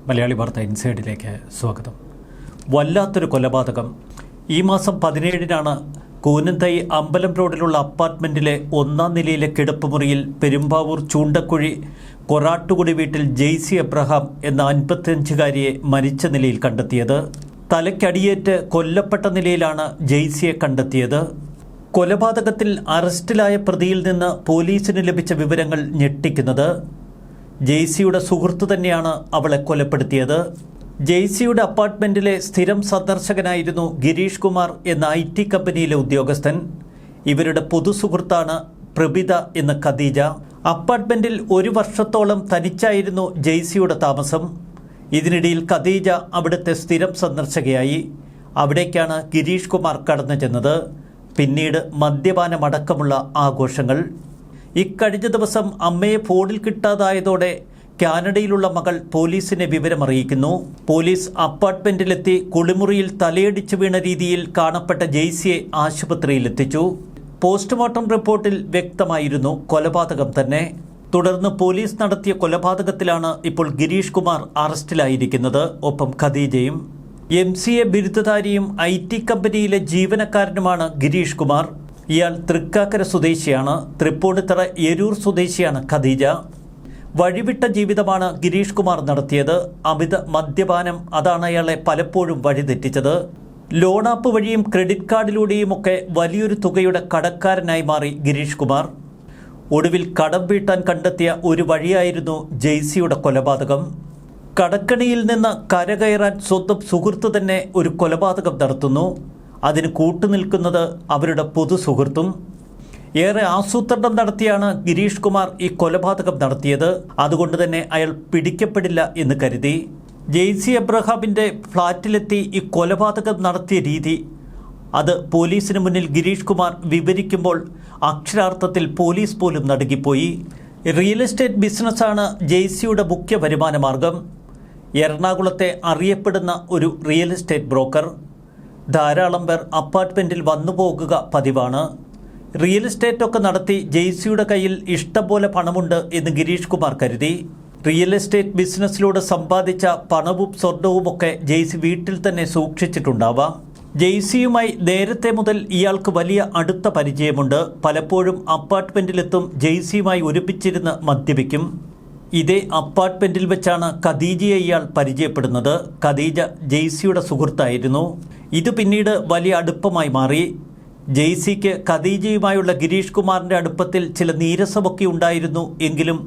മലയാളി വാർത്ത ഇൻസൈഡിലേക്ക് സ്വാഗതം. വല്ലാത്തൊരു കൊലപാതകം. ഈ മാസം 17-നാണ് കൂനന്തൈ അമ്പലം റോഡിലുള്ള അപ്പാർട്ട്മെൻറ്റിലെ 1-ാം നിലയിലെ കിടപ്പുമുറിയിൽ പെരുമ്പാവൂർ ചൂണ്ടക്കുഴി കൊറാട്ടുകുടി വീട്ടിൽ ജെയ്സി എബ്രഹാം എന്ന 55-കാരിയെ മരിച്ച നിലയിൽ കണ്ടെത്തിയത്. തലയ്ക്കടിയേറ്റ് കൊല്ലപ്പെട്ട നിലയിലാണ് ജെയ്സിയെ കണ്ടെത്തിയത്. കൊലപാതകത്തിൽ അറസ്റ്റിലായ പ്രതിയിൽ നിന്ന് പോലീസിന് ലഭിച്ച വിവരങ്ങൾ ഞെട്ടിക്കുന്നത്. ജെയ്സിയുടെ സുഹൃത്തു തന്നെയാണ് അവളെ കൊലപ്പെടുത്തിയത്. ജെയ്സിയുടെ അപ്പാർട്ട്മെൻറ്റിലെ സ്ഥിരം സന്ദർശകനായിരുന്നു ഗിരീഷ് കുമാർ എന്ന IT കമ്പനിയിലെ ഉദ്യോഗസ്ഥൻ. ഇവരുടെ പൊതു സുഹൃത്താണ് പ്രഭിത എന്ന ഖദീജ. അപ്പാർട്ട്മെൻറ്റിൽ 1 വർഷത്തോളം തനിച്ചായിരുന്നു ജെയ്സിയുടെ താമസം. ഇതിനിടയിൽ ഖദീജ അവിടുത്തെ സ്ഥിരം സന്ദർശകയായി. അവിടേക്കാണ് ഗിരീഷ് കുമാർ കടന്നു ചെന്നത്. പിന്നീട് മദ്യപാനമടക്കമുള്ള ആഘോഷങ്ങൾ. ഇക്കഴിഞ്ഞ ദിവസം അമ്മയെ ഫോണിൽ കിട്ടാതായതോടെ കാനഡയിലുള്ള മകൾ പോലീസിനെ വിവരമറിയിക്കുന്നു. പോലീസ് അപ്പാർട്ട്മെൻറ്റിലെത്തി കുളിമുറിയിൽ തലയടിച്ചു വീണ രീതിയിൽ കാണപ്പെട്ട ജെയ്സിയെ ആശുപത്രിയിലെത്തിച്ചു. പോസ്റ്റ്മോർട്ടം റിപ്പോർട്ടിൽ വ്യക്തമായിരുന്നു കൊലപാതകം തന്നെ. തുടർന്ന് പോലീസ് നടത്തിയ കൊലപാതകത്തിലാണ് ഇപ്പോൾ ഗിരീഷ് കുമാർ അറസ്റ്റിലായിരിക്കുന്നത്. ഒപ്പം ഖദീജയും. MCA ബിരുദധാരിയും IT കമ്പനിയിലെ ജീവനക്കാരനുമാണ് ഗിരീഷ് കുമാർ. ഇയാൾ തൃക്കാക്കര സ്വദേശിയാണ്. തൃപ്പൂണിത്തറ എരൂർ സ്വദേശിയാണ് ഖദീജ. വഴിവിട്ട ജീവിതമാണ് ഗിരീഷ് കുമാർ നടത്തിയത്. അമിത മദ്യപാനം അതാണ് അയാളെ പലപ്പോഴും വഴിതെറ്റിച്ചത്. ലോണാപ്പ് വഴിയും ക്രെഡിറ്റ് കാർഡിലൂടെയുമൊക്കെ വലിയൊരു തുകയുടെ കടക്കാരനായി മാറി ഗിരീഷ് കുമാർ. ഒടുവിൽ കടം വീട്ടാൻ കണ്ടെത്തിയ ഒരു വഴിയായിരുന്നു ജെയ്സിയുടെ കൊലപാതകം. കടക്കണിയിൽ നിന്ന് കരകയറാൻ സ്വന്തം സുഹൃത്ത് തന്നെ ഒരു കൊലപാതകം നടത്തുന്നു. അതിന് കൂട്ടുനിൽക്കുന്നത് അവരുടെ പൊതു സുഹൃത്തും. ഏറെ ആസൂത്രണം നടത്തിയാണ് ഗിരീഷ് കുമാർ ഈ കൊലപാതകം നടത്തിയത്. അതുകൊണ്ട് തന്നെ അയാൾ പിടിക്കപ്പെടില്ല എന്ന് കരുതി. ജെയ്സി എബ്രഹാമിൻ്റെ ഫ്ളാറ്റിലെത്തി ഈ കൊലപാതകം നടത്തിയ രീതി അത് പോലീസിന് മുന്നിൽ ഗിരീഷ് കുമാർ വിവരിക്കുമ്പോൾ അക്ഷരാർത്ഥത്തിൽ പോലീസ് പോലും നടുങ്ങിപ്പോയി. റിയൽ എസ്റ്റേറ്റ് ബിസിനസ്സാണ് ജെയ്സിയുടെ മുഖ്യ വരുമാന മാർഗം. എറണാകുളത്തെ അറിയപ്പെടുന്ന ഒരു റിയൽ എസ്റ്റേറ്റ് ബ്രോക്കർ. ധാരാളം പേർ അപ്പാർട്ട്മെൻറ്റിൽ വന്നു പോകുക പതിവാണ്. റിയൽ എസ്റ്റേറ്റൊക്കെ നടത്തി ജെയ്സിയുടെ കയ്യിൽ ഇഷ്ടം പോലെ പണമുണ്ട് എന്ന് ഗിരീഷ് കുമാർ കരുതി. റിയൽ എസ്റ്റേറ്റ് ബിസിനസ്സിലൂടെ സമ്പാദിച്ച പണവും സ്വർണവുമൊക്കെ ജെയ്സി വീട്ടിൽ തന്നെ സൂക്ഷിച്ചിട്ടുണ്ടാവാം. ജെയ്സിയുമായി നേരത്തെ മുതൽ ഇയാൾക്ക് വലിയ അടുത്ത പരിചയമുണ്ട്. പലപ്പോഴും അപ്പാർട്ട്മെൻറ്റിലെത്തും ജെയ്സിയുമായി ഒരുമിച്ചിരുന്ന് മദ്യപിക്കും. ഇതേ അപ്പാർട്ട്മെൻറ്റിൽ വെച്ചാണ് ഖദീജയെ ഇയാൾ പരിചയപ്പെടുന്നത്. ഖദീജ ജെയ്സിയുടെ സുഹൃത്തായിരുന്നു. ഇത് പിന്നീട് വലിയ അടുപ്പമായി മാറി. ജെയ്സിക്ക് ഖദീജയുമായുള്ള ഗിരീഷ് കുമാറിൻ്റെ അടുപ്പത്തിൽ ചില നീരസമൊക്കെ ഉണ്ടായിരുന്നു. എങ്കിലും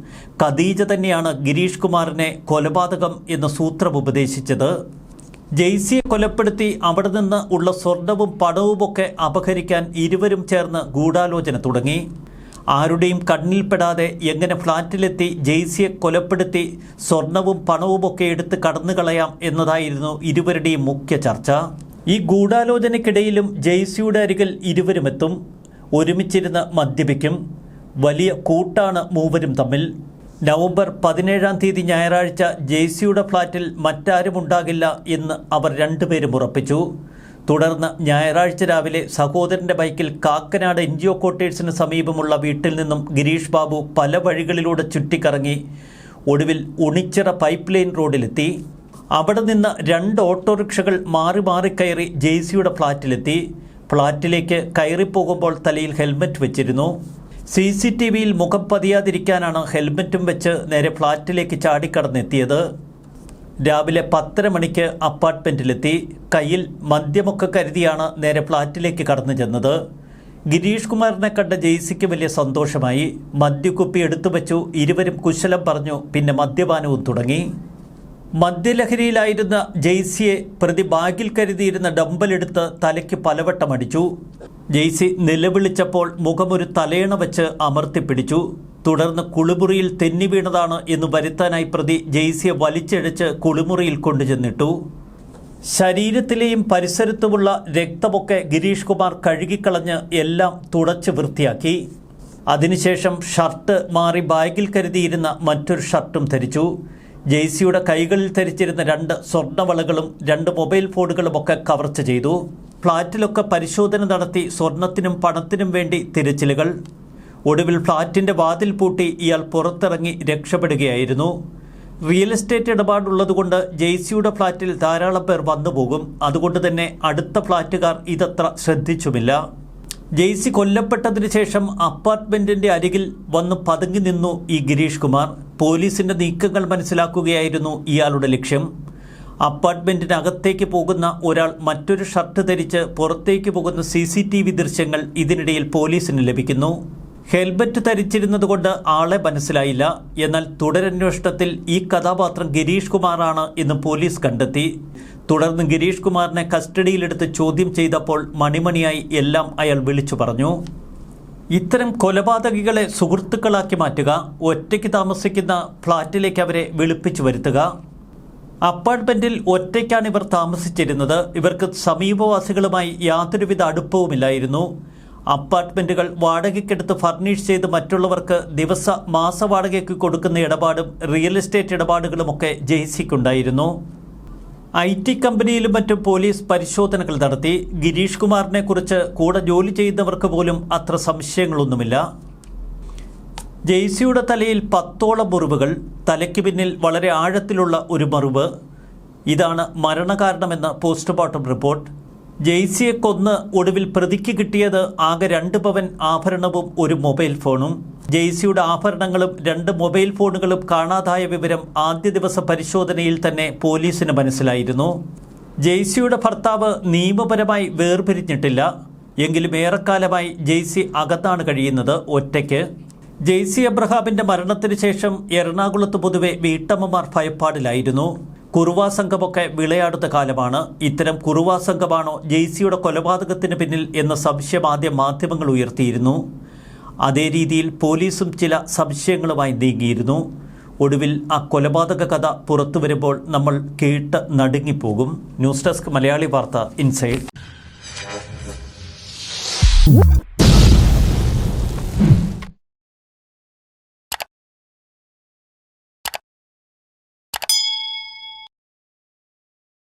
ഖദീജ തന്നെയാണ് ഗിരീഷ് കുമാറിനെ കൊലപാതകം എന്ന സൂത്രം ഉപദേശിച്ചത്. ജെയ്സിയെ കൊലപ്പെടുത്തി അവിടെ നിന്ന് ഉള്ള സ്വർണവും പണവുമൊക്കെ അപഹരിക്കാൻ ഇരുവരും ചേർന്ന് ഗൂഢാലോചന തുടങ്ങി. ആരുടെയും കണ്ണിൽപ്പെടാതെ എങ്ങനെ ഫ്ളാറ്റിലെത്തി ജെയ്സിയെ കൊലപ്പെടുത്തി സ്വർണവും പണവുമൊക്കെ എടുത്ത് കടന്നുകളയാം എന്നതായിരുന്നു ഇരുവരുടെയും മുഖ്യ ചർച്ച. ഈ ഗൂഢാലോചനയ്ക്കിടയിലും ജെയ്സിയുടെ അരികിൽ ഇരുവരുമെത്തും. ഒരുമിച്ചിരുന്ന് മദ്യപിക്കും. വലിയ കൂട്ടാണ് മൂവരും തമ്മിൽ. നവംബർ 17-ാം തീയതി ഞായറാഴ്ച ജെയ്സിയുടെ ഫ്ളാറ്റിൽ മറ്റാരും ഉണ്ടാകില്ല എന്ന് അവർ രണ്ടുപേരും ഉറപ്പിച്ചു. തുടർന്ന് ഞായറാഴ്ച രാവിലെ സഹോദരൻ്റെ ബൈക്കിൽ കാക്കനാട് NGO ക്വാർട്ടേഴ്സിന് സമീപമുള്ള വീട്ടിൽ നിന്നും ഗിരീഷ് ബാബു പല വഴികളിലൂടെ ചുറ്റിക്കറങ്ങി ഒടുവിൽ ഉണിച്ചിറ പൈപ്പ് ലൈൻ റോഡിലെത്തി. അവിടെ നിന്ന് 2 ഓട്ടോറിക്ഷകൾ മാറി മാറി കയറി ജെയ്സിയുടെ ഫ്ളാറ്റിലെത്തി. ഫ്ളാറ്റിലേക്ക് കയറിപ്പോകുമ്പോൾ തലയിൽ ഹെൽമറ്റ് വെച്ചിരുന്നു. CCTVയിൽ മുഖം പതിയാതിരിക്കാനാണ് ഹെൽമറ്റും വെച്ച് നേരെ ഫ്ളാറ്റിലേക്ക് ചാടിക്കടന്നെത്തിയത്. രാവിലെ 10:30 മണിക്ക് അപ്പാർട്ട്മെൻറ്റിലെത്തി. കയ്യിൽ മദ്യമൊക്കെ കരുതിയാണ് നേരെ ഫ്ളാറ്റിലേക്ക് കടന്നു ചെന്നത്. ഗിരീഷ് കുമാറിനെ കണ്ട ജെയ്സിക്ക് വലിയ സന്തോഷമായി. മദ്യക്കുപ്പി എടുത്തു വച്ചു. ഇരുവരും കുശലം പറഞ്ഞു. പിന്നെ മദ്യപാനവും തുടങ്ങി. മദ്യലഹരിയിലായിരുന്ന ജെയ്സിയെ പ്രതി ബാഗിൽ കരുതിയിരുന്ന ഡമ്പലെടുത്ത് തലയ്ക്ക് പലവട്ടം അടിച്ചു. ജെയ്സി നിലവിളിച്ചപ്പോൾ മുഖമൊരു തലയണ വെച്ച് അമർത്തിപ്പിടിച്ചു. തുടർന്ന് കുളിമുറിയിൽ തെന്നി വീണതാണ് എന്ന് വരുത്താനായി പ്രതി ജെയ്സിയെ വലിച്ചിഴച്ച് കുളിമുറിയിൽ കൊണ്ടുചെന്നിട്ടു. ശരീരത്തിലെയും പരിസരത്തുമുള്ള രക്തമൊക്കെ ഗിരീഷ് കുമാർ കഴുകിക്കളഞ്ഞ് എല്ലാം തുടച്ച് വൃത്തിയാക്കി. അതിനുശേഷം ഷർട്ട് മാറി ബാഗിൽ കരുതിയിരുന്ന മറ്റൊരു ഷർട്ടും ധരിച്ചു. ജെയ്സിയുടെ കൈകളിൽ ധരിച്ചിരുന്ന 2 സ്വർണ്ണവളകളും 2 മൊബൈൽ ഫോണുകളുമൊക്കെ കവർച്ച ചെയ്തു. ഫ്ളാറ്റിലൊക്കെ പരിശോധന നടത്തി. സ്വർണത്തിനും പണത്തിനും വേണ്ടി തിരച്ചിലുകൾ. ഒടുവിൽ ഫ്ളാറ്റിൻ്റെ വാതിൽ പൂട്ടി ഇയാൾ പുറത്തിറങ്ങി രക്ഷപ്പെടുകയായിരുന്നു. റിയൽ എസ്റ്റേറ്റ് ഇടപാടുള്ളതുകൊണ്ട് ജെയ്സിയുടെ ഫ്ളാറ്റിൽ ധാരാളം പേർ വന്നുപോകും. അതുകൊണ്ട് തന്നെ അടുത്ത ഫ്ളാറ്റുകാർ ഇതത്ര ശ്രദ്ധിച്ചുമില്ല. ജെയ്സി കൊല്ലപ്പെട്ടതിന് ശേഷം അപ്പാർട്ട്മെന്റിന്റെ അരികിൽ വന്ന് പതുങ്ങി നിന്നു ഈ ഗിരീഷ് കുമാർ. പോലീസിന്റെ നീക്കങ്ങൾ മനസ്സിലാക്കുകയായിരുന്നു ഇയാളുടെ ലക്ഷ്യം. അപ്പാർട്ട്മെന്റിനകത്തേക്ക് പോകുന്ന ഒരാൾ മറ്റൊരു ഷർട്ട് ധരിച്ച് പുറത്തേക്ക് പോകുന്ന CCTV ദൃശ്യങ്ങൾ ഇതിനിടയിൽ പോലീസിന് ലഭിക്കുന്നു. ഹെൽമറ്റ് ധരിച്ചിരുന്നതുകൊണ്ട് ആളെ മനസ്സിലായില്ല. എന്നാൽ തുടരന്വേഷണത്തിൽ ഈ കഥാപാത്രം ഗിരീഷ് കുമാറാണ് എന്ന് പോലീസ് കണ്ടെത്തി. തുടർന്ന് ഗിരീഷ് കുമാറിനെ കസ്റ്റഡിയിലെടുത്ത് ചോദ്യം ചെയ്തപ്പോൾ മണിമണിയായി എല്ലാം അയാൾ വിളിച്ചു പറഞ്ഞു. ഇത്തരം കൊലപാതകികളെ സുഹൃത്തുക്കളാക്കി മാറ്റുക, ഒറ്റയ്ക്ക് താമസിക്കുന്ന ഫ്ളാറ്റിലേക്ക് അവരെ വിളിപ്പിച്ചു വരുത്തുക. അപ്പാർട്ട്മെന്റിൽ ഒറ്റയ്ക്കാണ് ഇവർ താമസിച്ചിരുന്നത്. ഇവർക്ക് സമീപവാസികളുമായി യാതൊരുവിധ അടുപ്പവുമില്ലായിരുന്നു. അപ്പാർട്ട്മെന്റുകൾ വാടകയ്ക്കെടുത്ത് ഫർണിഷ് ചെയ്ത് മറ്റുള്ളവർക്ക് മാസവാടകയ്ക്ക് കൊടുക്കുന്ന ഇടപാടും റിയൽ എസ്റ്റേറ്റ് ഇടപാടുകളുമൊക്കെ ജെയ്സിക്കുണ്ടായിരുന്നു. IT കമ്പനിയിലും മറ്റും പോലീസ് പരിശോധനകൾ നടത്തി. ഗിരീഷ് കുമാറിനെ കുറിച്ച് കൂടെ ജോലി ചെയ്യുന്നവർക്ക് പോലും അത്ര സംശയങ്ങളൊന്നുമില്ല. ജെയ്സിയുടെ തലയിൽ 10ഓളം മുറിവുകൾ, തലയ്ക്ക് പിന്നിൽ വളരെ ആഴത്തിലുള്ള ഒരു മുറിവ്. ഇതാണ് മരണകാരണമെന്ന് പോസ്റ്റ്മോർട്ടം റിപ്പോർട്ട്. ജെയ്സിയെ കൊന്ന് ഒടുവിൽ പ്രതിക്ക് കിട്ടിയത് ആകെ 2 പവൻ ആഭരണവും ഒരു മൊബൈൽ ഫോണും. ജെയ്സിയുടെ ആഭരണങ്ങളും 2 മൊബൈൽ ഫോണുകളും കാണാതായ വിവരം ആദ്യ ദിവസ പരിശോധനയിൽ തന്നെ പോലീസിന് മനസ്സിലായിരുന്നു. ജെയ്സിയുടെ ഭർത്താവ് നിയമപരമായി വേർപിരിഞ്ഞിട്ടില്ല. എങ്കിലും ഏറെക്കാലമായി ജെയ്സി അകത്താണ് കഴിയുന്നത്, ഒറ്റയ്ക്ക്. ജെയ്സി എബ്രഹാമിന്റെ മരണത്തിന് ശേഷം എറണാകുളത്ത് പൊതുവെ വീട്ടമ്മമാർ ഭയപ്പാടിലായിരുന്നു. കുറുവാ സംഘമൊക്കെ വിളയാടുന്ന കാലമാണ്. ഇത്തരം കുറുവാ സംഘമാണോ ജെയ്സിയുടെ കൊലപാതകത്തിന് പിന്നിൽ എന്ന സംശയം ആദ്യം മാധ്യമങ്ങൾ ഉയർത്തിയിരുന്നു. അതേ രീതിയിൽ പോലീസും ചില സംശയങ്ങളുമായി നീങ്ങിയിരുന്നു. ഒടുവിൽ ആ കൊലപാതക കഥ പുറത്തു വരുമ്പോൾ നമ്മൾ കേട്ട് നടുങ്ങിപ്പോകും. ന്യൂസ് ഡെസ്ക് മലയാളി വാർത്ത ഇൻസൈഡ്.